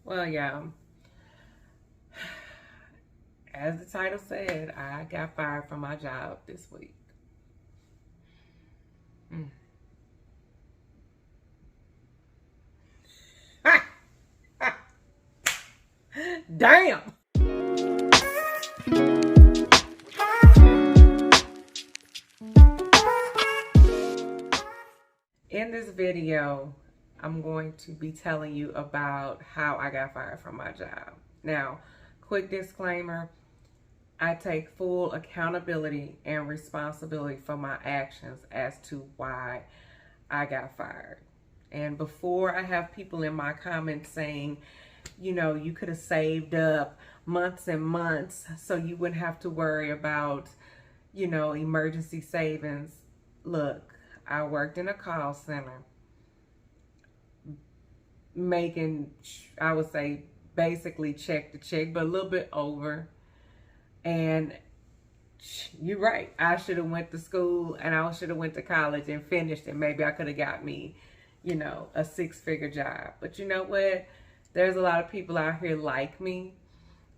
Well, yeah, as the title said, I got fired from my job this week. Mm. Damn! In this video, I'm going to be telling you about how I got fired from my job. Now, quick disclaimer, I take full accountability and responsibility for my actions as to why I got fired. And before I have people in my comments saying, you know, you could have saved up months and months so you wouldn't have to worry about, you know, emergency savings. Look, I worked in a call center making, I would say, basically check to check, but a little bit over. And you're right, I should have went to school and I should have went to college and finished, and maybe I could have got me, you know, a six-figure job. But you know what? There's a lot of people out here like me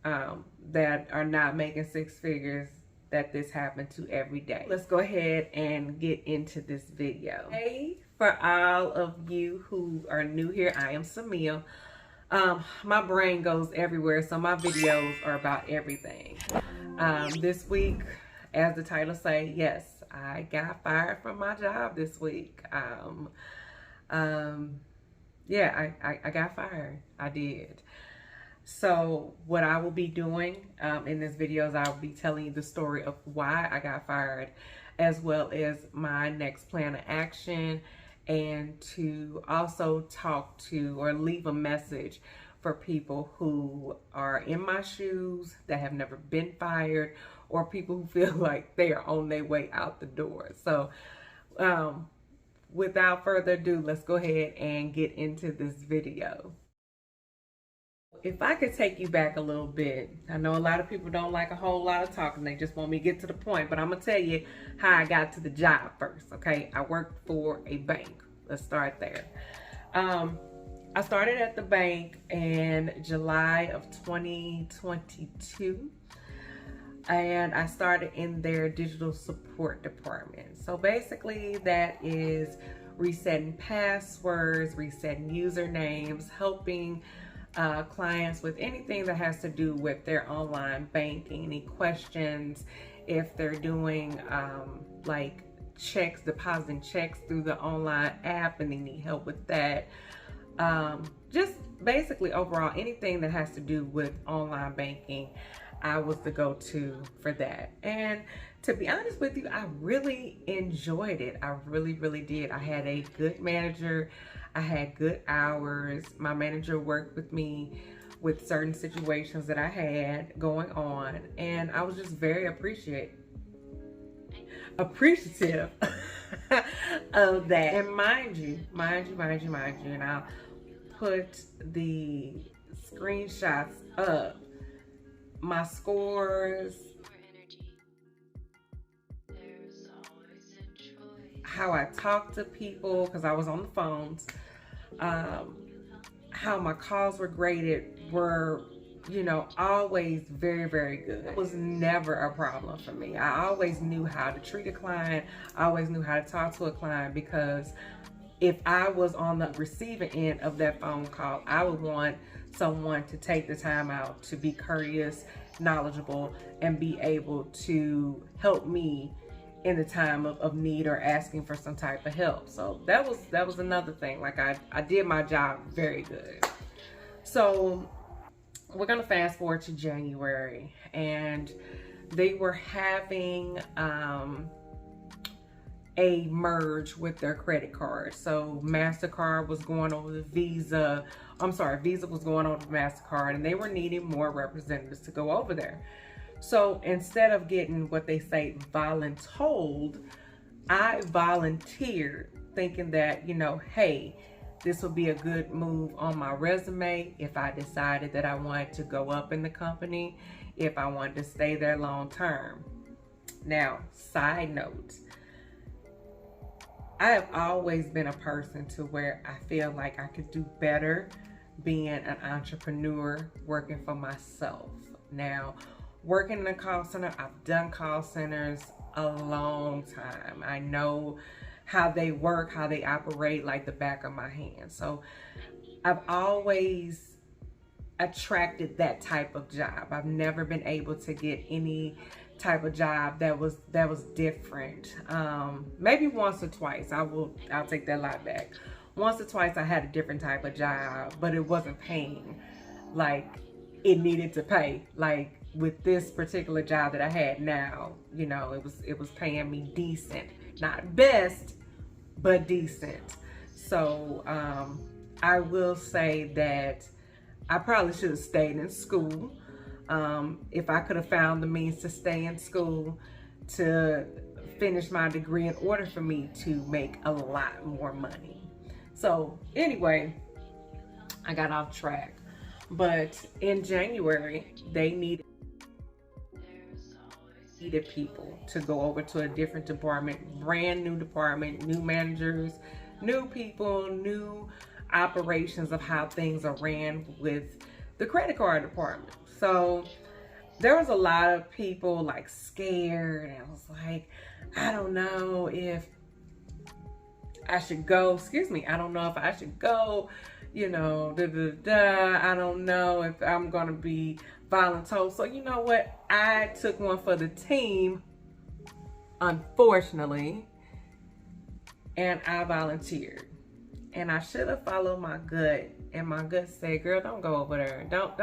that are not making six figures that this happened to every day. Let's go ahead and get into this video. Hey, for all of you who are new here, I am Samia. My brain goes everywhere, so my videos are about everything. This week, as the title say, yes, I got fired from my job this week. Yeah, I got fired. I did. So what I will be doing in this video is I will be telling you the story of why I got fired, as well as my next plan of action, and to also talk to or leave a message for people who are in my shoes that have never been fired, or people who feel like they are on their way out the door. So without further ado, let's go ahead and get into this video. If I could take you back a little bit, I know a lot of people don't like a whole lot of talking. They just want me to get to the point, but I'm going to tell you how I got to the job first, okay? I worked for a bank. Let's start there. I started at the bank in July of 2022, and I started in their digital support department. So basically that is resetting passwords, resetting usernames, helping clients with anything that has to do with their online banking, any questions, if they're doing like checks, depositing checks through the online app and they need help with that. Just basically overall anything that has to do with online banking, I was the go-to for that. And to be honest with you, I really enjoyed it. I really did. I had a good manager. I had good hours. My manager worked with me with certain situations that I had going on, and I was just very appreciative of that. And mind you, and I'll put the screenshots up, my scores, how I talk to people, because I was on the phones, how my calls were graded were, you know, always very good. It was never a problem for me. I always knew how to treat a client. I always knew how to talk to a client, because if I was on the receiving end of that phone call, I would want someone to take the time out to be courteous, knowledgeable, and be able to help me in the time of need or asking for some type of help. So that was another thing. Like I did my job very good. So we're gonna fast forward to January, and they were having a merge with their credit card. So MasterCard was going over the Visa. Visa was going over the MasterCard, and they were needing more representatives to go over there. So instead of getting what they say voluntold, I volunteered, thinking that, you know, hey, this would be a good move on my resume if I decided that I wanted to go up in the company, if I wanted to stay there long term. Now, side note, I have always been a person to where I feel like I could do better being an entrepreneur, working for myself. Now, working in a call center, I've done call centers a long time. I know how they work, how they operate like the back of my hand. So I've always attracted that type of job. I've never been able to get any type of job that was different. Maybe once or twice. I'll take that lie back. Once or twice I had a different type of job, but it wasn't paying like it needed to pay. Like with this particular job that I had now, you know, it was paying me decent. Not best, but decent. So I will say that I probably should have stayed in school. If I could have found the means to stay in school to finish my degree in order for me to make a lot more money. So anyway, I got off track. But in January, they needed people to go over to a different department, brand new department, new managers, new people, new operations of how things are ran with the credit card department. So there was a lot of people like scared, and I was like, I don't know if I should go. I don't know if I should go, you know, I don't know if I'm gonna be voluntold. So you know what? I took one for the team, unfortunately, and I volunteered. And I should have followed my gut, and my gut said, girl, don't go over there. Don't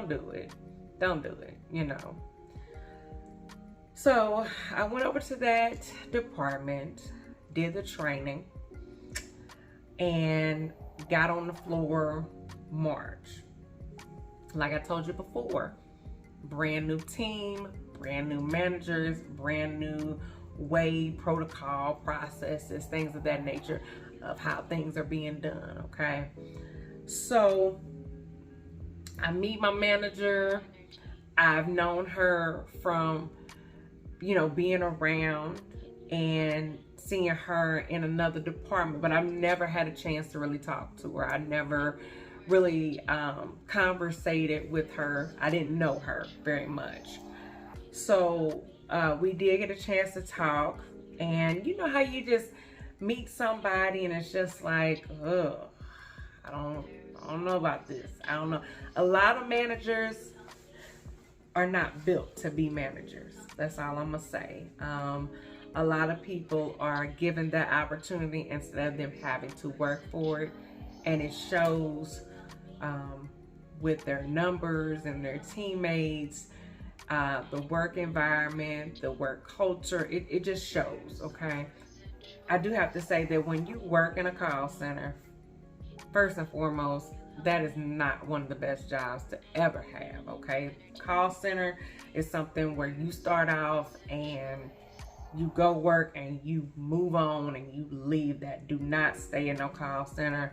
do it. Don't do it, you know. So I went over to that department, did the training, and got on the floor March. Like I told you before, brand new team, brand new managers, brand new way, protocol, processes, things of that nature of how things are being done, okay? So I meet my manager. I've known her from, you know, being around and seeing her in another department, but I've never had a chance to really talk to her. I never really conversated with her. I didn't know her very much. So we did get a chance to talk, and you know how you just meet somebody and it's just like, ugh, I don't know about this. I don't know. A lot of managers are not built to be managers. That's all I'm gonna say. A lot of people are given that opportunity instead of them having to work for it, and it shows with their numbers and their teammates, the work environment, the work culture. It just shows, okay? I do have to say that when you work in a call center, first and foremost, that is not one of the best jobs to ever have, okay? Call center is something where you start off and you go work and you move on and you leave that. Do not stay in no call center.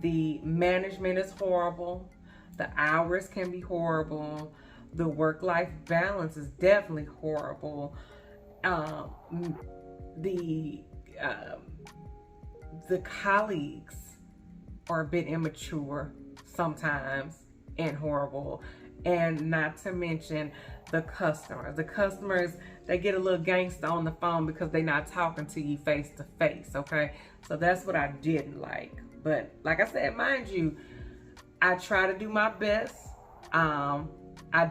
The management is horrible. The hours can be horrible. The work-life balance is definitely horrible. The colleagues are a bit immature sometimes and horrible, and not to mention the customers. The customers, they get a little gangster on the phone because they're not talking to you face to face, okay? So that's what I didn't like. But like I said, mind you, I try to do my best. I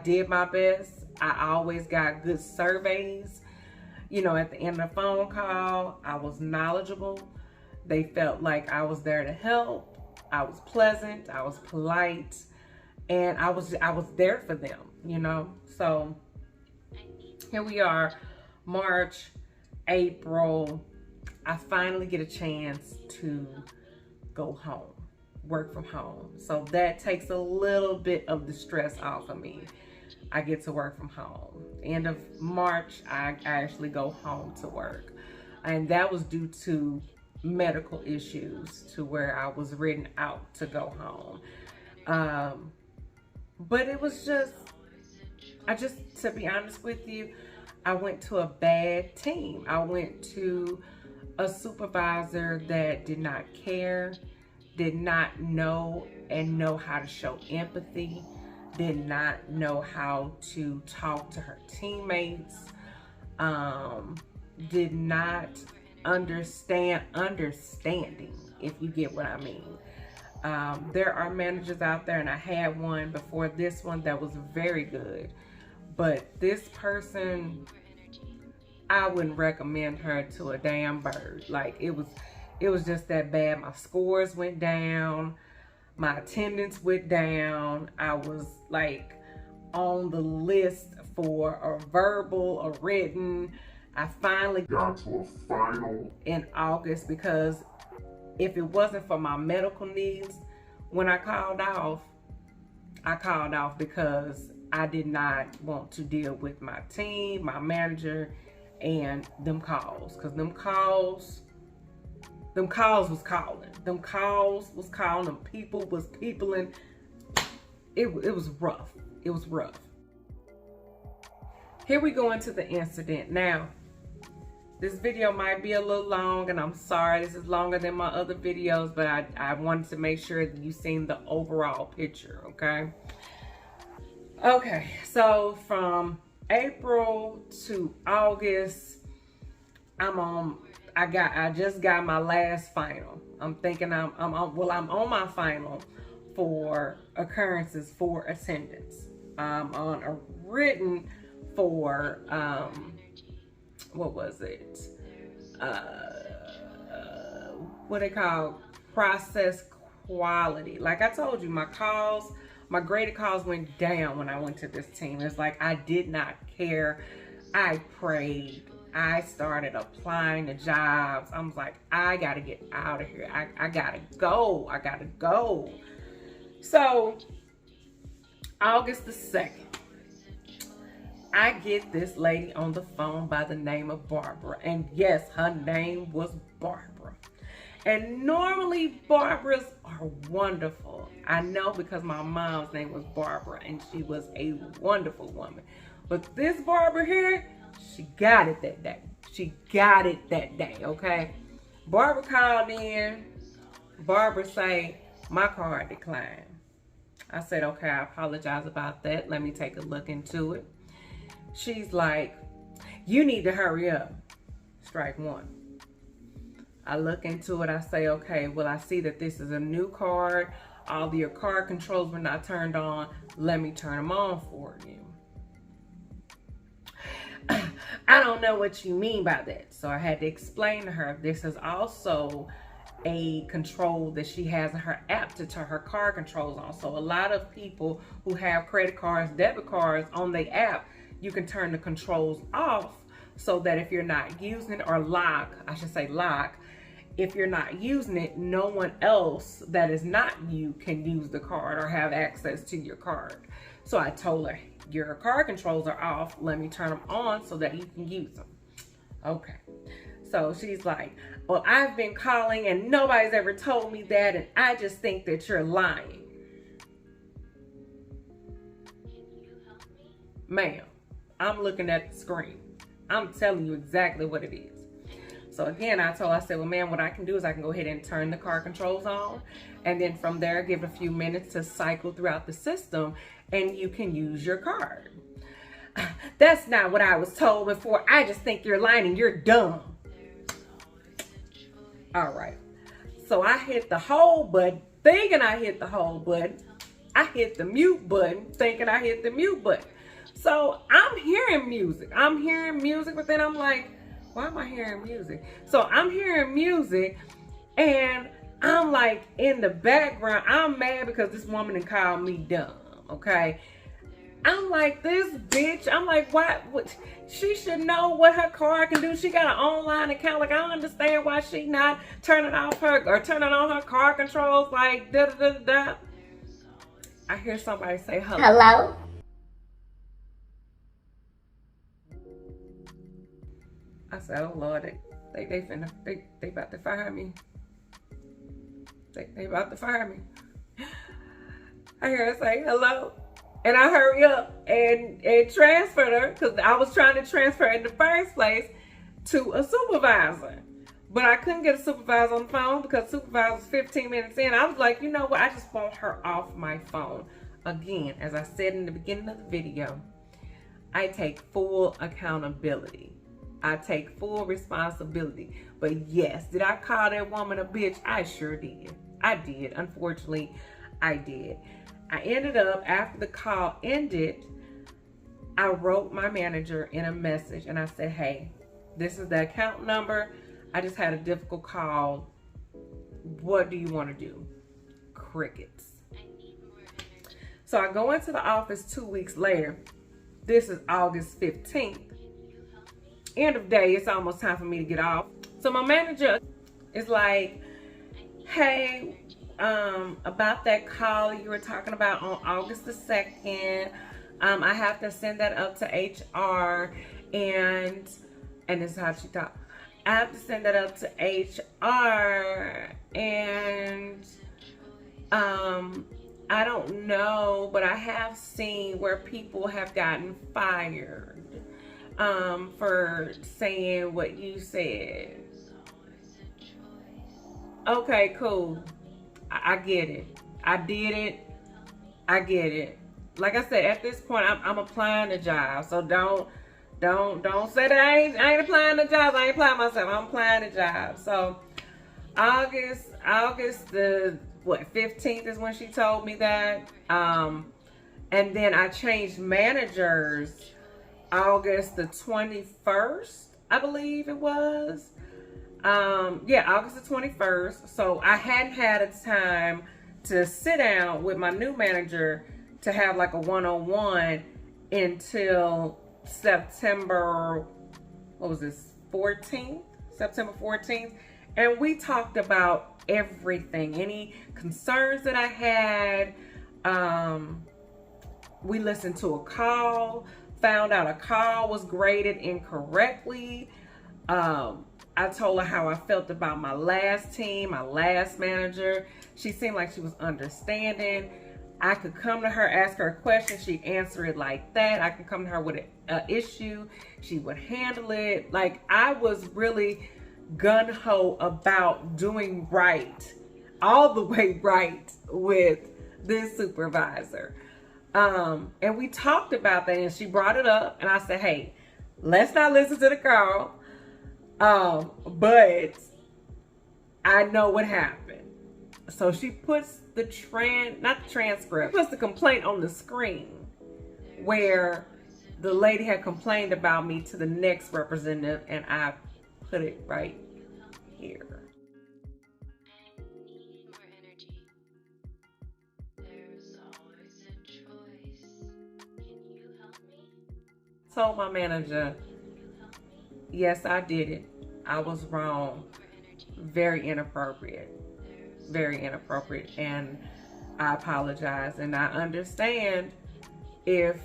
did my best. I always got good surveys. You know, at the end of the phone call, I was knowledgeable. They felt like I was there to help. I was pleasant, I was polite, and I was there for them, you know? So here we are, March, April. I finally get a chance to go home, work from home. So that takes a little bit of the stress off of me. I get to work from home. End of March, I actually go home to work. And that was due to medical issues, to where I was written out to go home. But it was just, to be honest with you, I went to a bad team. I went to a supervisor that did not care, did not know and know how to show empathy, did not know how to talk to her teammates, did not understanding, if you get what I mean. There are managers out there, and I had one before this one that was very good, but this person, I wouldn't recommend her to a damn bird. Like, it was just that bad. My scores went down, my attendance went down. I was like on the list for a verbal, a written. I finally got to a final in August, because if it wasn't for my medical needs, when I called off because I did not want to deal with my team, my manager, and them calls. Because them calls was calling. Them people was peopling. It was rough. It was rough. Here we go into the incident. Now, this video might be a little long, and I'm sorry this is longer than my other videos, but I wanted to make sure that you've seen the overall picture, okay? Okay, so from April to August, I just got my last final. I'm thinking I'm on my final for occurrences for attendance. I'm on a written for what was it? What they call process quality. Like I told you, my graded calls went down when I went to this team. It's like I did not care. I prayed. I started applying to jobs. I was like, I gotta get out of here. I gotta go. I gotta go. So August the 2nd, I get this lady on the phone by the name of Barbara. And yes, her name was Barbara. And normally Barbaras are wonderful. I know because my mom's name was Barbara and she was a wonderful woman. But this Barbara here, she got it that day. She got it that day, okay? Barbara called in. Barbara say, my card declined. I said, okay, I apologize about that. Let me take a look into it. She's like, you need to hurry up. Strike one. I look into it. I say, okay, well, I see that this is a new card. All of your card controls were not turned on. Let me turn them on for you. I don't know what you mean by that. So I had to explain to her, this is also a control that she has in her app to turn her card controls on. So a lot of people who have credit cards, debit cards on the app, you can turn the controls off so that if you're not using it, or lock, if you're not using it, no one else that is not you can use the card or have access to your card. So I told her, your card controls are off. Let me turn them on so that you can use them. Okay. So she's like, well, I've been calling and nobody's ever told me that, and I just think that you're lying. Ma'am, I'm looking at the screen. I'm telling you exactly what it is. So again, I said, well, ma'am, what I can do is I can go ahead and turn the car controls on. And then from there, give it a few minutes to cycle throughout the system and you can use your card. That's not what I was told before. I just think you're lying and you're dumb. All right. So I hit the hold button, thinking I hit the hold button. I hit the mute button, thinking I hit the mute button. So I'm hearing music. But then I'm like, why am I hearing music? So I'm hearing music and I'm like in the background, I'm mad because this woman done called me dumb, okay? I'm like, this bitch, I'm like, what? She should know what her card can do. She got an online account. Like, I don't understand why she not turning off her or turning on her card controls, like, da-da-da-da. I hear somebody say hello. Hello? I said, oh Lord, they about to fire me. They about to fire me. I hear her say hello. And I hurry up and transferred her, because I was trying to transfer in the first place to a supervisor. But I couldn't get a supervisor on the phone because the supervisor was 15 minutes in. I was like, you know what? I just want her off my phone. Again, as I said in the beginning of the video, I take full accountability. I take full responsibility. But yes, did I call that woman a bitch? I sure did. I did. Unfortunately, I did. I ended up, after the call ended, I wrote my manager in a message and I said, hey, this is the account number. I just had a difficult call. What do you want to do? Crickets. So I go into the office 2 weeks later. This is August 15th. End of day, it's almost time for me to get off. So my manager is like, hey, about that call you were talking about on August the 2nd, I have to send that up to HR, and this is how she talked. I have to send that up to HR, and I don't know, but I have seen where people have gotten fired for saying what you said. Okay, cool. I get it. I did it. I get it. Like I said, at this point, I'm applying the job. So don't say that I ain't applying the job. I ain't applying myself. I'm applying the job. So August the 15th is when she told me that. And then I changed managers August the 21st, I believe it was. Yeah, August the 21st. So I hadn't had a time to sit down with my new manager to have like a one-on-one until September, what was this, 14th? September 14th. And we talked about everything, any concerns that I had. We listened to a call, found out a call was graded incorrectly. I told her how I felt about my last team, my last manager. She seemed like she was understanding. I could come to her, ask her a question, she'd answer it like that. I could come to her with an issue, she would handle it. Like, I was really gung-ho about doing right, all the way right with this supervisor. And we talked about that, and she brought it up, and I said, hey, let's not listen to the call. But I know what happened. So she puts the transcript, puts the complaint on the screen where the lady had complained about me to the next representative, and I put it right here. Told my manager, yes, I did it. I was wrong. Very inappropriate. Very inappropriate. And I apologize. And I understand if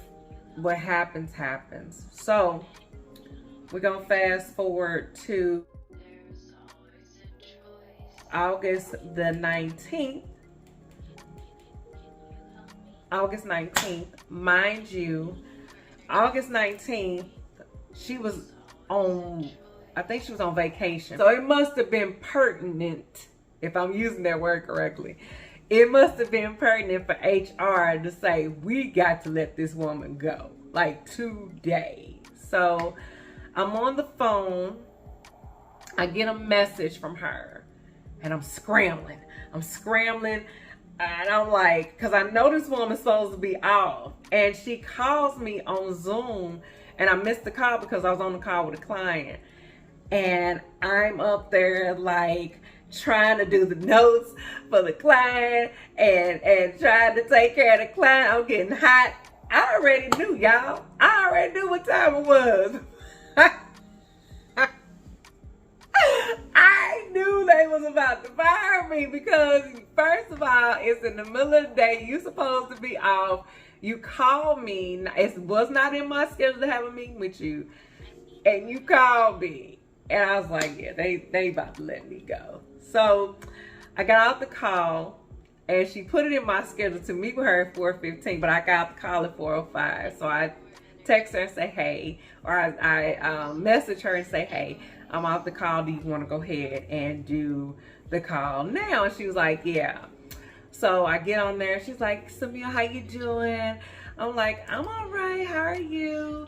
what happens, happens. So we're going to fast forward to August the 19th. August 19th, mind you, August 19th, she was on, I think she was on vacation. So it must have been pertinent, if I'm using that word correctly. It must have been pertinent for HR to say, we got to let this woman go, like today. So I'm on the phone. I get a message from her and I'm scrambling. And I'm like, because I know this woman's supposed to be off. And she calls me on Zoom, and I missed the call because I was on the call with a client. And I'm up there like trying to do the notes for the client and trying to take care of the client. I'm getting hot. I already knew, y'all. I already knew what time it was. I knew they was about to fire me because, first of all, it's in the middle of the day. You supposed to be off. You called me. It was not in my schedule to have a meeting with you. And you called me. And I was like, yeah, they about to let me go. So I got out the call, and she put it in my schedule to meet with her at 4:15, but I got the call at 4:05. So I text her and say, hey, or I message her and say, hey, I'm off the call. Do you want to go ahead and do the call now? And she was like, yeah. So I get on there. She's like, Samia, how you doing? I'm like, I'm all right. How are you?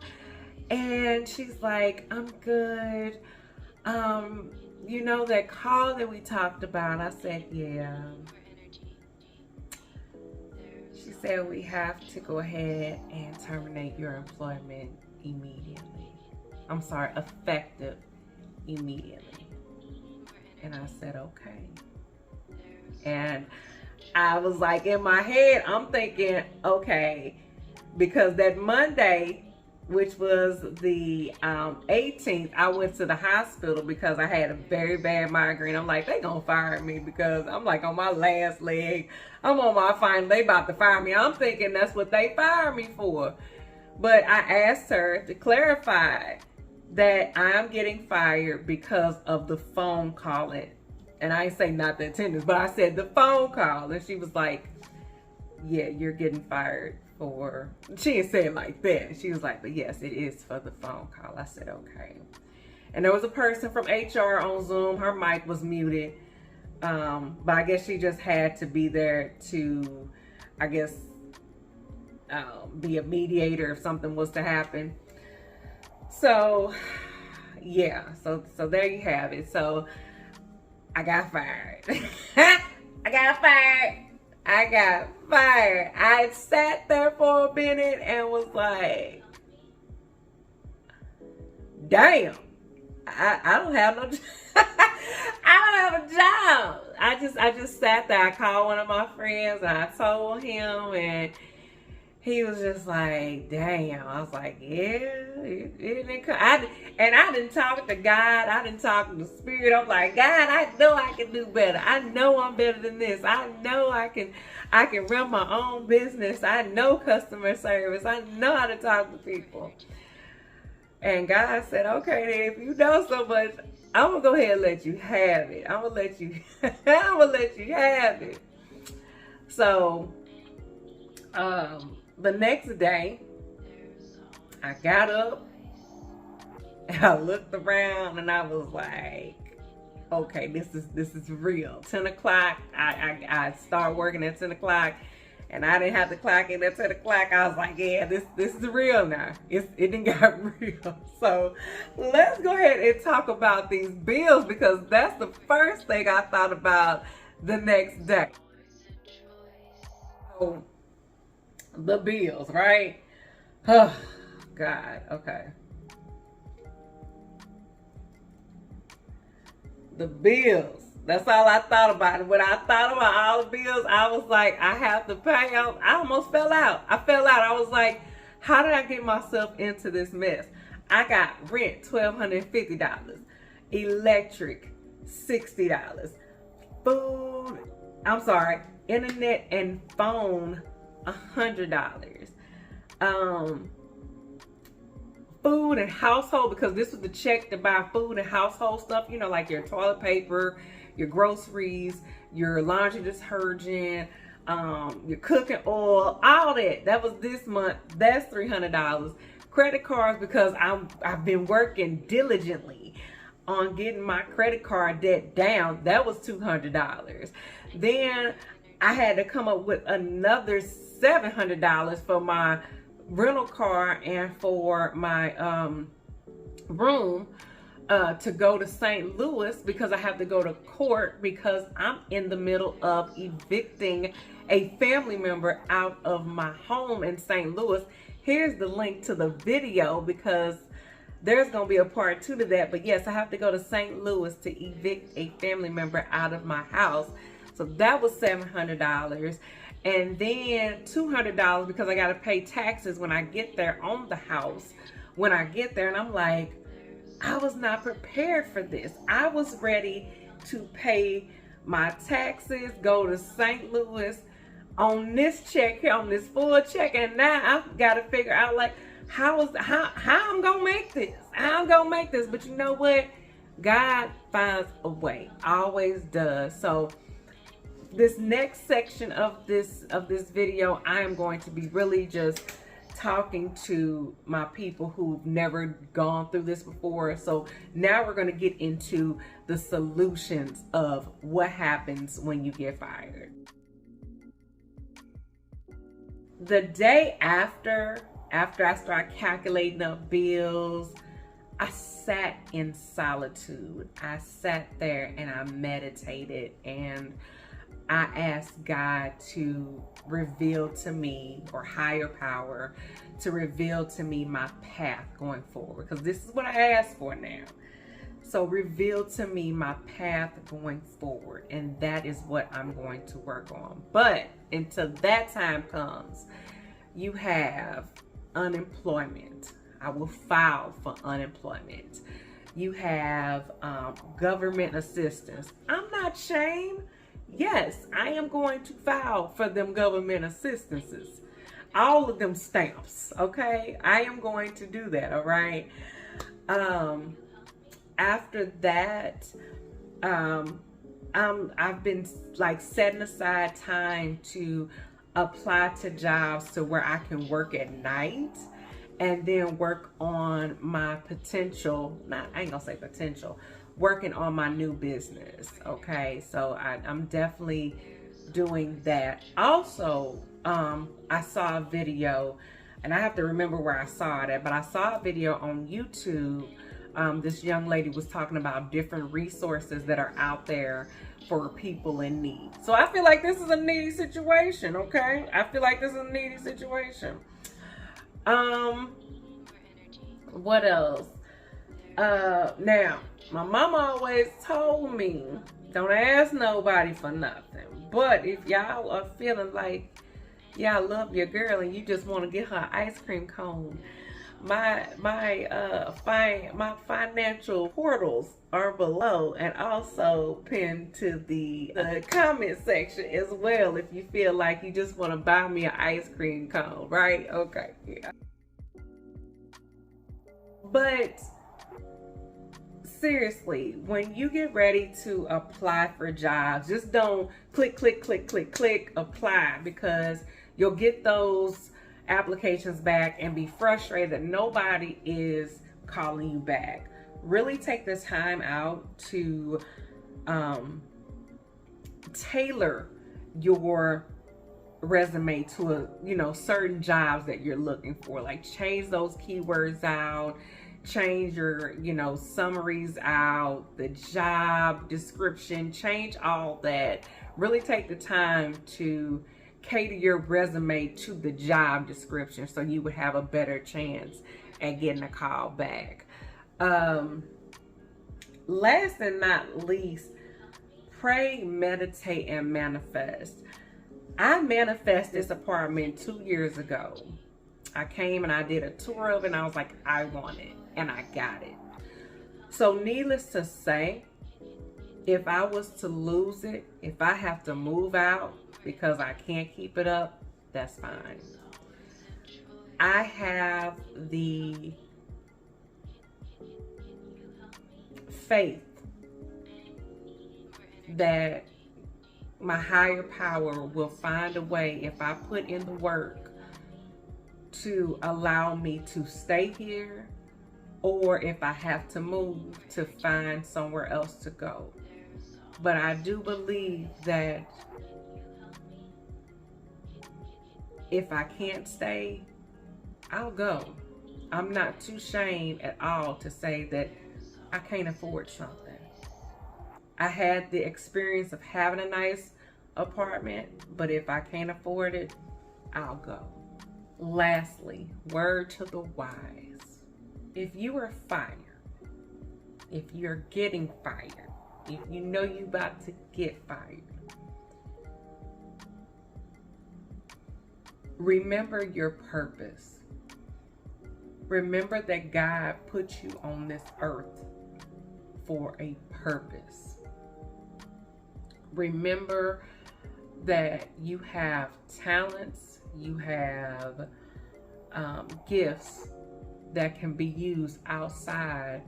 And she's like, I'm good. You know that call that we talked about? I said, yeah. She said, we have to go ahead and terminate your employment immediately. I'm sorry, effective immediately. And I said, okay. And I was like, in my head, I'm thinking, okay, because that Monday, which was the 18th, I went to the hospital because I had a very bad migraine. I'm like, they gonna fire me because I'm like on my last leg. I'm on my final, they about to fire me. I'm thinking that's what they fired me for. But I asked her to clarify that I'm getting fired because of the phone calling. And I ain't say not the attendance, but I said the phone call. And she was like, yeah, you're getting fired for, she didn't say it like that. She was like, but yes, it is for the phone call. I said, okay. And there was a person from HR on Zoom. Her mic was muted. But I guess she just had to be there to, I guess, be a mediator if something was to happen. So, yeah. So there you have it. So, I got fired. I got fired. I sat there for a minute and was like, damn, I don't have no I don't have a job. I just sat there. I called one of my friends and I told him, and he was just like, damn. I was like, yeah, it didn't come. I didn't talk to God. I didn't talk to the Spirit. I'm like, God, I know I can do better. I know I'm better than this. I know I can run my own business. I know customer service. I know how to talk to people. And God said, okay, then if you know so much, I'm gonna go ahead and let you have it. I'm gonna let you have it. So, the next day, I got up and I looked around and I was like, okay, this is real. 10 o'clock, I started working at 10 o'clock and I didn't have to clock in at 10 o'clock. I was like, yeah, this is real now. It didn't got real. So let's go ahead and talk about these bills, because that's the first thing I thought about the next day. So, the bills, right? Oh, God, okay. The bills. That's all I thought about. And when I thought about all the bills, I was like, I have to pay. I almost fell out. I was like, how did I get myself into this mess? I got rent, $1,250. Electric, $60. Food, internet and phone, $100. Food and household, because this was the check to buy food and household stuff, you know, like your toilet paper, your groceries, your laundry detergent, your cooking oil, all that. That was this month. That's $300. Credit cards, because I've been working diligently on getting my credit card debt down. That was $200. Then I had to come up with another $700 for my rental car and for my room to go to St. Louis, because I have to go to court because I'm in the middle of evicting a family member out of my home in St. Louis. Here's the link to the video, because there's going to be a part 2 to that. But yes, I have to go to St. Louis to evict a family member out of my house. So that was $700. And then $200 because I got to pay taxes when I get there on the house. When I get there, and I'm like, I was not prepared for this. I was ready to pay my taxes, go to St. Louis on this check here, on this full check, and now I've got to figure out like how I'm gonna make this. How I'm gonna make this. But you know what? God finds a way. Always does. So this next section of this video, I am going to be really just talking to my people who've never gone through this before. So now we're going to get into the solutions of what happens when you get fired. The day after I started calculating up bills, I sat in solitude. I sat there and I meditated, and I asked God to reveal to me, or higher power, to reveal to me my path going forward. Because this is what I asked for now. So reveal to me my path going forward. And that is what I'm going to work on. But until that time comes, you have unemployment. I will file for unemployment. You have government assistance. I'm not ashamed. Yes, I am going to file for them government assistances. All of them stamps, okay? I am going to do that, all right? After that, I've been like setting aside time to apply to jobs to where I can work at night, and then work on my potential, I ain't gonna say potential, working on my new business, okay? So I'm definitely doing that. Also, I saw a video, and I have to remember where I saw it at, but I saw a video on YouTube. This young lady was talking about different resources that are out there for people in need. So I feel like this is a needy situation, okay? I feel like this is a needy situation. What else? Now, my mama always told me, don't ask nobody for nothing. But if y'all are feeling like y'all love your girl and you just want to get her ice cream cone, my financial portals are below, and also pinned to the comment section as well, if you feel like you just want to buy me an ice cream cone, right? Okay, yeah. But seriously, when you get ready to apply for jobs, just don't click, apply, because you'll get those applications back and be frustrated that nobody is calling you back. Really take this time out to tailor your resume to certain jobs that you're looking for. Like, change those keywords out, change your summaries out, the job description, change all that. Really take the time to cater your resume to the job description, so you would have a better chance at getting a call back. Last and not least, pray, meditate, and manifest. I manifested this apartment 2 years ago. I came and I did a tour of it, and I was like, I want it, and I got it. So needless to say, if I was to lose it, if I have to move out because I can't keep it up, that's fine. I have the faith that my higher power will find a way, if I put in the work, to allow me to stay here, or if I have to move, to find somewhere else to go. But I do believe that if I can't stay, I'll go. I'm not too ashamed at all to say that I can't afford something. I had the experience of having a nice apartment, but if I can't afford it, I'll go. Lastly, word to the wise. If you are fired, if you're getting fired, if you know you're about to get fired, remember your purpose. Remember that God put you on this earth for a purpose. Remember that you have talents, you have gifts that can be used outside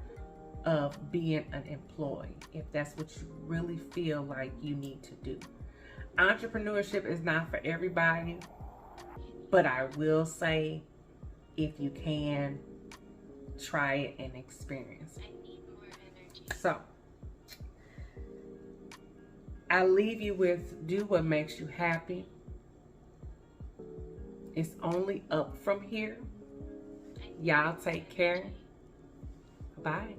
of being an employee, if that's what you really feel like you need to do. Entrepreneurship is not for everybody, but I will say if you can, try it and experience it. So I leave you with, do what makes you happy. It's only up from here. Y'all take care. Bye.